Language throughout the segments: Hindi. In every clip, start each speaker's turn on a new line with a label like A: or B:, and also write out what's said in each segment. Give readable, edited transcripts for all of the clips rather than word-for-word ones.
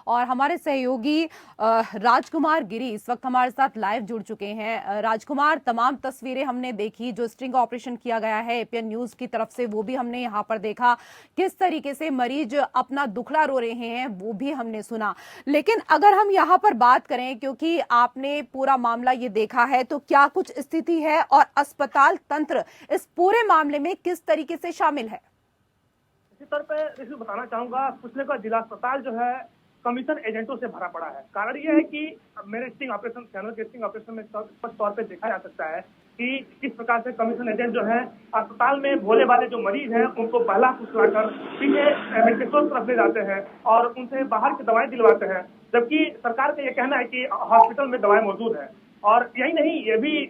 A: और हमारे सहयोगी राजकुमार गिरी इस वक्त हमारे साथ लाइव जुड़ चुके हैं। राजकुमार, तमाम तस्वीरें हमने देखी जो स्टिंग ऑपरेशन किया गया है एपीएन न्यूज की तरफ से, वो भी हमने यहाँ पर देखा। किस तरीके से मरीज अपना दुखड़ा रो रहे हैं वो भी हमने सुना। लेकिन अगर हम यहाँ पर बात करें, क्योंकि आपने पूरा मामला ये देखा है, तो क्या कुछ स्थिति है और अस्पताल तंत्र इस पूरे मामले में किस तरीके से शामिल है?
B: इसी तौर पर बताना चाहूंगा, पिछले का जिला अस्पताल जो है कमीशन एजेंटों से भरा पड़ा है। कारण यह है कि मेरे स्टिंग ऑपरेशन चैनल के स्टिंग ऑपरेशन में स्पष्ट तौर पर देखा जा सकता है कि किस प्रकार से कमीशन एजेंट जो है अस्पताल में भोले वाले जो मरीज हैं उनको पहला फुसलाकर पीछे मेडिकल तरफ ले जाते हैं और उनसे बाहर की दवाएं दिलवाते हैं, जबकि सरकार का यह कहना है कि हॉस्पिटल में दवाएं मौजूद है। और यही नहीं, ये भी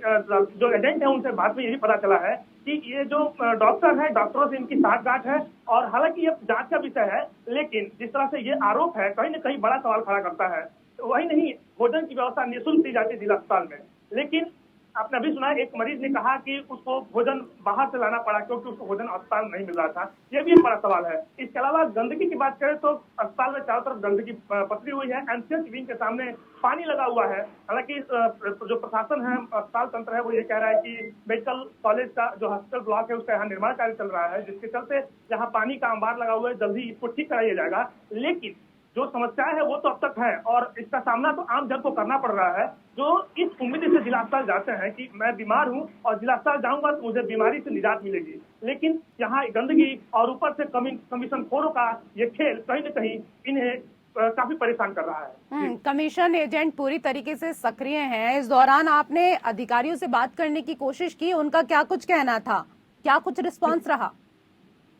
B: जो एजेंट है उनसे बाद में यही पता चला है कि ये जो डॉक्टर है, डॉक्टरों से इनकी साठगांठ है। और हालांकि ये जांच का विषय है, लेकिन जिस तरह से ये आरोप है कहीं न कहीं बड़ा सवाल खड़ा करता है। वही नहीं, भोजन की व्यवस्था निःशुल्क दी जाती है जिला अस्पताल में, लेकिन आपने अभी सुना एक मरीज ने कहा कि उसको भोजन बाहर से लाना पड़ा क्योंकि उसको भोजन अस्पताल नहीं मिल रहा था। यह भी एक बड़ा सवाल है। इसके अलावा गंदगी की बात करें तो अस्पताल में चारों तरफ गंदगी पसरी हुई है। एमसीएच विंग के सामने पानी लगा हुआ है। हालांकि जो प्रशासन है, अस्पताल तंत्र है, वो ये कह रहा है कि मेडिकल कॉलेज का जो हॉस्पिटल ब्लॉक है उसका यहाँ निर्माण कार्य चल रहा है, जिसके चलते यहाँ पानी का अंबार लगा हुआ है, जल्दी इसको ठीक कराया जाएगा। लेकिन जो समस्याएं है वो तो अब तक है और इसका सामना तो आम जन को करना पड़ रहा है, जो इस उम्मीद से जिला अस्पताल जाते हैं कि मैं बीमार हूं और जिला अस्पताल जाऊंगा तो मुझे बीमारी से निजात मिलेगी। लेकिन यहाँ गंदगी और ऊपर से कमीशन खोरों का ये खेल कहीं न कहीं इन्हें काफी परेशान कर रहा है।
A: कमीशन एजेंट पूरी तरीके से सक्रिय हैं। इस दौरान आपने अधिकारियों से बात करने की कोशिश की, उनका क्या कुछ कहना था, क्या कुछ रिस्पॉन्स रहा?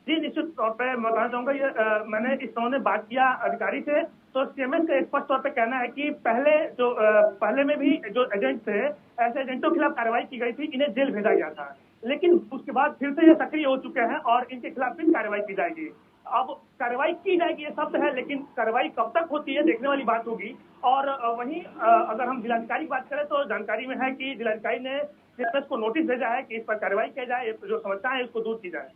B: जी, निश्चित तौर पे मैं बताना चाहूंगा, ये मैंने इस संबंध में बात किया अधिकारी से, तो सीएमएस का स्पष्ट तौर पे कहना है कि पहले में भी जो एजेंट थे, ऐसे एजेंटों के खिलाफ कार्रवाई की गई थी, इन्हें जेल भेजा गया था। लेकिन उसके बाद फिर से ये सक्रिय हो चुके हैं और इनके खिलाफ फिर कार्रवाई की जाएगी। अब कार्रवाई की जाएगी ये शब्द है, लेकिन कार्रवाई कब तक होती है देखने वाली बात होगी। और वहीं अगर हम जिलाधिकारी की बात करें तो जानकारी में है कि जिलाधिकारी ने सीएमएस को नोटिस भेजा है कि इस पर कार्रवाई की जाए, जो समस्या है उसको दूर की जाए।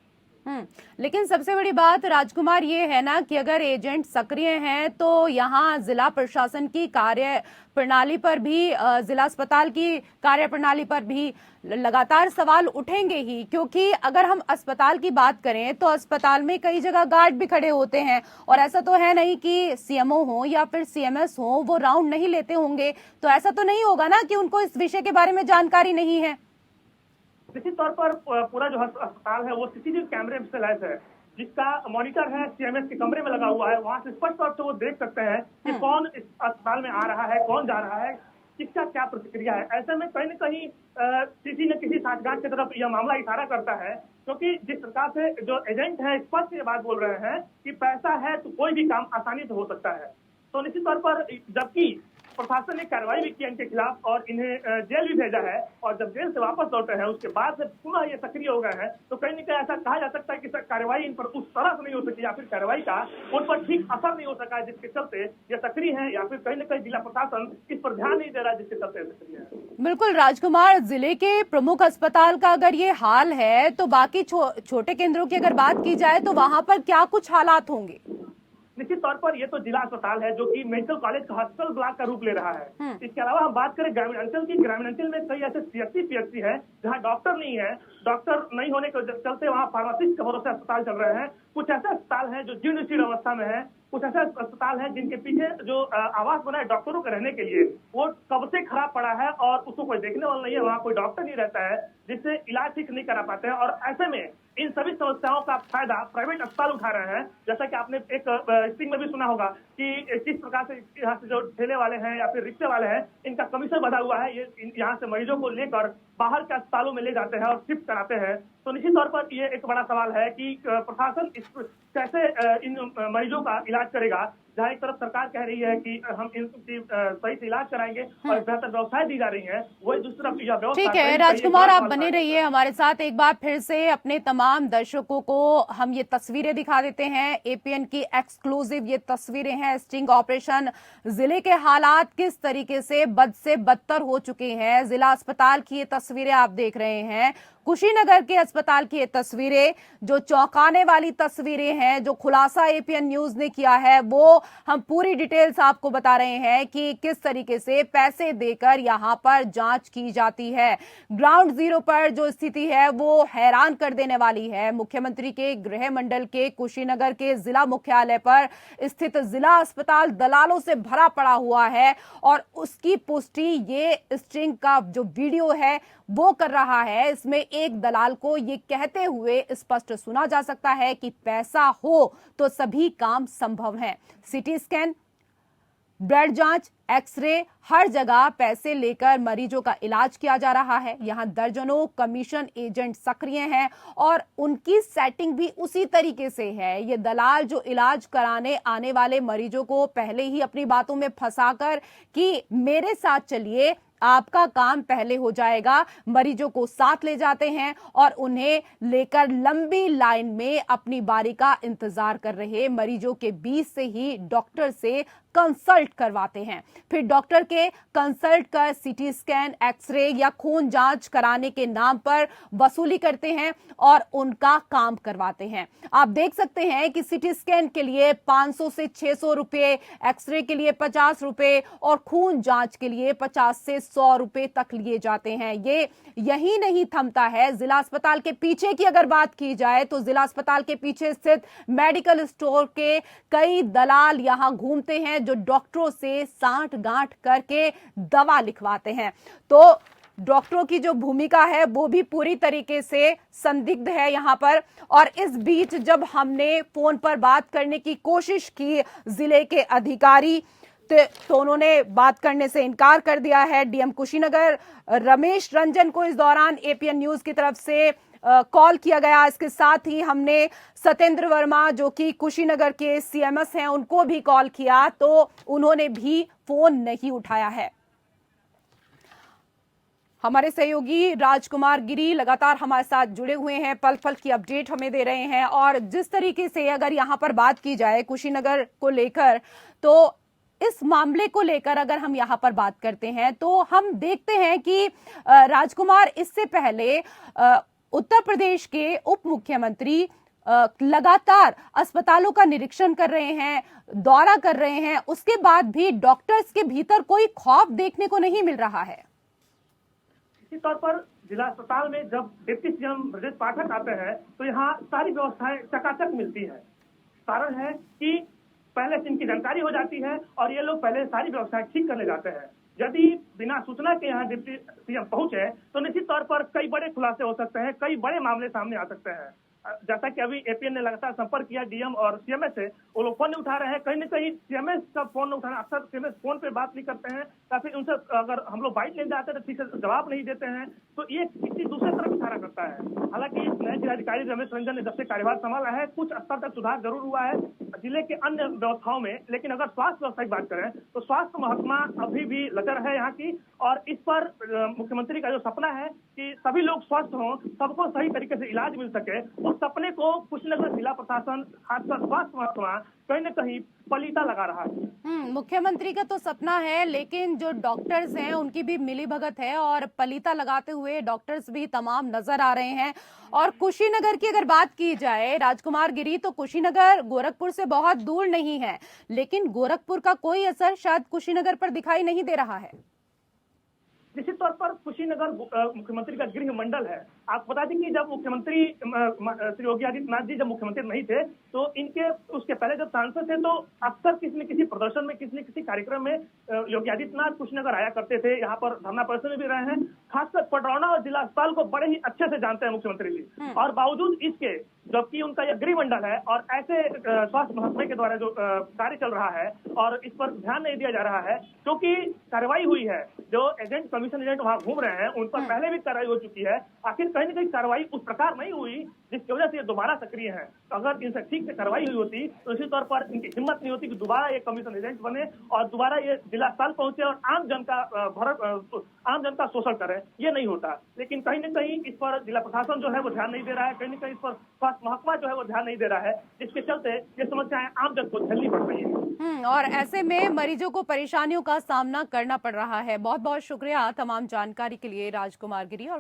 A: लेकिन सबसे बड़ी बात राजकुमार ये है ना कि अगर एजेंट सक्रिय हैं तो यहाँ जिला प्रशासन की कार्य प्रणाली पर भी, जिला अस्पताल की कार्य प्रणाली पर भी लगातार सवाल उठेंगे ही। क्योंकि अगर हम अस्पताल की बात करें तो अस्पताल में कई जगह गार्ड भी खड़े होते हैं और ऐसा तो है नहीं कि सीएमओ हो या फिर सीएमएस हो वो राउंड नहीं लेते होंगे। तो ऐसा तो नहीं होगा ना कि उनको इस विषय के बारे में जानकारी नहीं है?
B: निश्चित तौर पर पूरा जो अस्पताल है वो सीसीटीवी कैमरे से लैस है, जिसका मॉनिटर है सीएमएस के कमरे में लगा हुआ है। वहां से स्पष्ट तौर से वो देख सकते हैं कि कौन इस अस्पताल में आ रहा है, कौन जा रहा है, किसका क्या प्रतिक्रिया है। ऐसे में कहीं न कहीं किसी न किसी साठगांठ की तरफ यह मामला इशारा करता है, क्योंकि जिस प्रकार से जो एजेंट है स्पष्ट ये बात बोल रहे हैं कि पैसा है तो कोई भी काम आसानी से हो सकता है। तो निश्चित तौर पर जबकि प्रशासन ने कार्रवाई भी की इनके खिलाफ और इन्हें जेल भी भेजा है, और जब जेल से वापस लौटे हैं उसके बाद से पुनः ये सक्रिय हो गए हैं, तो कहीं न कहीं ऐसा कहा जा सकता है कि कार्रवाई इन पर उस तरह से नहीं हो सकी या फिर कार्रवाई का उन पर ठीक असर नहीं हो सका है, जिसके चलते ये सक्रिय है, या फिर कहीं न कहीं जिला प्रशासन इस पर ध्यान नहीं दे रहा है, जिसके चलते सक्रिय है।
A: बिल्कुल राजकुमार, जिले के प्रमुख अस्पताल का अगर ये हाल है तो बाकी छोटे केंद्रों की अगर बात की जाए तो वहां पर क्या कुछ हालात होंगे?
B: निश्चित तौर पर ये तो जिला अस्पताल है जो कि मेडिकल कॉलेज का हॉस्पिटल ब्लॉक का रूप ले रहा है। इसके अलावा हम बात करें ग्रामीण अंचल की, ग्रामीण अंचल में कई ऐसे सीएचसी है जहां डॉक्टर नहीं है। डॉक्टर नहीं होने के चलते वहां फार्मासिस्ट के भरोसे अस्पताल चल रहे हैं। कुछ ऐसे अस्पताल हैं जो जीर्ण शीर्ण अवस्था में है। कुछ ऐसे अस्पताल हैं जिनके पीछे जो आवास बना है डॉक्टरों के रहने के लिए, वो कब से खराब पड़ा है और उसको कोई देखने वाला नहीं है, वहाँ कोई डॉक्टर नहीं रहता है, जिससे इलाज ठीक नहीं करा पाते हैं। और ऐसे में इन सभी समस्याओं का फायदा प्राइवेट अस्पताल उठा रहे हैं। जैसा कि आपने एक स्टिंग में भी सुना होगा कि किस प्रकार से यहाँ से जो ठेले वाले हैं या फिर रिक्शे वाले हैं, इनका कमीशन बढ़ा हुआ है। ये यहाँ से मरीजों को लेकर बाहर के अस्पतालों में ले जाते हैं और शिफ्ट कराते हैं। तो निश्चित तौर पर ये एक बड़ा सवाल है कि प्रशासन कैसे इन मरीजों का इलाज करेगा, जहाँ एक तरफ सरकार कह रही है कि हम इनकी सही से इलाज कराएंगे और बेहतर व्यवस्थाएं दी जा रही हैं, वही दूसरी तरफ यह व्यवस्था।
A: ठीक है राजकुमार, आप बने रहिए हमारे साथ। एक बार फिर से अपने तमाम दर्शकों को हम ये तस्वीरें दिखा देते हैं, एपीएन की एक्सक्लूसिव ये तस्वीरें हैं। स्टिंग ऑपरेशन, जिले के हालात किस तरीके से बद से बदतर हो चुके हैं, जिला अस्पताल की ये तस्वीरें आप देख रहे हैं। कुशीनगर के अस्पताल की ये तस्वीरें, जो चौंकाने वाली तस्वीरें हैं, जो खुलासा एपीएन न्यूज ने किया है, वो हम पूरी डिटेल्स आपको बता रहे हैं कि किस तरीके से पैसे देकर यहां पर जांच की जाती है। ग्राउंड जीरो पर जो स्थिति है वो हैरान कर देने वाली है। मुख्यमंत्री के गृह मंडल के कुशीनगर के जिला मुख्यालय पर स्थित जिला अस्पताल दलालों से भरा पड़ा हुआ है और उसकी पुष्टि ये स्ट्रिंग का जो वीडियो है वो कर रहा है। इसमें एक दलाल को ये कहते हुए स्पष्ट सुना जा सकता है कि पैसा हो तो सभी काम संभव है। सीटी स्कैन, ब्लड जांच, एक्सरे, हर जगह पैसे लेकर मरीजों का इलाज किया जा रहा है। यहां दर्जनों कमीशन एजेंट सक्रिय हैं और उनकी सेटिंग भी उसी तरीके से है। ये दलाल जो इलाज कराने आने वाले मरीजों को पहले ही अपनी बातों में फंसाकर कि मेरे साथ चलिए, आपका काम पहले हो जाएगा, मरीजों को साथ ले जाते हैं और उन्हें लेकर लंबी लाइन में अपनी बारी का इंतजार कर रहे मरीजों के बीच से ही डॉक्टर से कंसल्ट करवाते हैं। फिर डॉक्टर के कंसल्ट कर सीटी स्कैन, एक्सरे या खून जांच कराने के नाम पर वसूली करते हैं और उनका काम करवाते हैं। आप देख सकते हैं कि सीटी स्कैन के लिए 500 से 600 रुपए, एक्सरे के लिए 50 रुपए और खून जांच के लिए 50 से 100 रुपए तक लिए जाते हैं। ये यही नहीं थमता है। जिला अस्पताल के पीछे की अगर बात की जाए तो जिला अस्पताल के पीछे स्थित मेडिकल स्टोर के कई दलाल यहां घूमते हैं जो डॉक्टरों से सांठ गांठ करके दवा लिखवाते हैं। तो डॉक्टरों की जो भूमिका है वो भी पूरी तरीके से संदिग्ध है यहां पर। और इस बीच जब हमने फोन पर बात करने की कोशिश की जिले के अधिकारी तो उन्होंने बात करने से इनकार कर दिया है। डीएम कुशीनगर रमेश रंजन को इस दौरान एपीएन न्यूज की तरफ से कॉल किया गया। इसके साथ ही हमने सत्येंद्र वर्मा जो कि कुशीनगर के सीएमएस हैं उनको भी कॉल किया तो उन्होंने भी फोन नहीं उठाया है। हमारे सहयोगी राजकुमार गिरी लगातार हमारे साथ जुड़े हुए हैं, पल पल की अपडेट हमें दे रहे हैं। और जिस तरीके से अगर यहां पर बात की जाए कुशीनगर को लेकर, तो इस मामले को लेकर अगर हम यहां पर बात करते हैं तो हम देखते हैं कि राजकुमार, इससे पहले उत्तर प्रदेश के उप मुख्यमंत्री लगातार अस्पतालों का निरीक्षण कर रहे हैं, दौरा कर रहे हैं, उसके बाद भी डॉक्टर्स के भीतर कोई खौफ देखने को नहीं मिल रहा है।
B: इसी तौर पर जिला अस्पताल में जब डिप्टी सीएम ब्रजेश पाठक आते हैं तो यहाँ सारी व्यवस्थाएं चकाचक मिलती है। कारण है कि पहले से इनकी जानकारी हो जाती है और ये लोग पहले सारी व्यवस्थाएं ठीक करने जाते हैं। यदि बिना सूचना के यहाँ डिप्टी सीएम पहुंचे तो निश्चित तौर पर कई बड़े खुलासे हो सकते हैं, कई बड़े मामले सामने आ सकते हैं। जैसा कि अभी एपीएन ने लगातार संपर्क किया डीएम और सीएमएस से, वो लोग फोन नहीं उठा रहे हैं। कहीं न कहीं सीएमएस का फोन नहीं उठाना, अक्सर सीएमएस फोन पे बात नहीं करते हैं या फिर उनसे अगर हम लोग बाइट लेने जाते हैं तो ठीक से जवाब नहीं देते हैं, तो ये किसी दूसरे तरफ इशारा करता है। हालांकि नए जिलाधिकारी रमेश रंजन ने जब से कार्यभार संभाला है कुछ स्तर तक सुधार जरूर हुआ है जिले के अन्य व्यवस्थाओं में, लेकिन अगर स्वास्थ्य व्यवस्था की बात करें तो स्वास्थ्य महकमा अभी भी लचर है यहाँ की। और इस पर मुख्यमंत्री का जो सपना है कि सभी लोग स्वस्थ हों, सबको सही तरीके से इलाज मिल सके, उस सपने को कुशीनगर जिला प्रशासन, खासकर स्वास्थ्य महकमा कहीं न कहीं पलीता लगा रहा है।
A: मुख्यमंत्री का तो सपना है, लेकिन जो डॉक्टर्स हैं उनकी भी मिलीभगत है और पलीता लगाते हुए डॉक्टर्स भी तमाम नजर आ रहे हैं। और कुशीनगर की अगर बात की जाए राजकुमार गिरी, तो कुशीनगर गोरखपुर से बहुत दूर नहीं है, लेकिन गोरखपुर का कोई असर शायद कुशीनगर पर दिखाई नहीं दे रहा है।
B: निश्चित तौर पर कुशीनगर मुख्यमंत्री का गृह मंडल है। आप बता दें कि जब मुख्यमंत्री श्री योगी आदित्यनाथ जी जब मुख्यमंत्री नहीं थे तो इनके उसके पहले जब सांसद थे तो अक्सर किसी न किसी प्रदर्शन में, किसी न किसी कार्यक्रम में योगी आदित्यनाथ कुशीनगर आया करते थे। यहाँ पर धरना प्रदर्शन में भी रहे हैं। खासकर पडरौना और जिला अस्पताल को बड़े ही अच्छे से जानते हैं मुख्यमंत्री जी। और बावजूद इसके जबकि उनका यह गृह मंडल है और ऐसे स्वास्थ्य महकमे के द्वारा जो कार्य चल रहा है और इस पर ध्यान नहीं दिया जा रहा है, क्योंकि कार्रवाई हुई है। जो एजेंट, कमीशन एजेंट वहां घूम रहे हैं उन पर पहले भी कार्रवाई हो चुकी है। आखिर कहीं न कहीं कार्रवाई उस प्रकार नहीं हुई जिसकी वजह से ये दोबारा सक्रिय है। अगर इनसे ठीक से कार्रवाई हुई होती तो इसी तौर पर इनकी हिम्मत नहीं होती कि दोबारा ये कमीशन एजेंट बने और दोबारा ये जिला अस्पताल पहुंचे और आम जन का शोषण करे। ये नहीं होता। लेकिन कहीं न कहीं इस पर जिला प्रशासन जो है वो ध्यान नहीं दे रहा है, कहीं न कहीं इस पर स्वास्थ्य महकमा जो है वो ध्यान नहीं दे रहा है, जिसके चलते ये समस्याएं आम जन को झेलनी पड़ रही है।
A: और ऐसे में मरीजों को परेशानियों का सामना करना पड़ रहा है। बहुत बहुत शुक्रिया तमाम जानकारी के लिए राजकुमार गिरी। और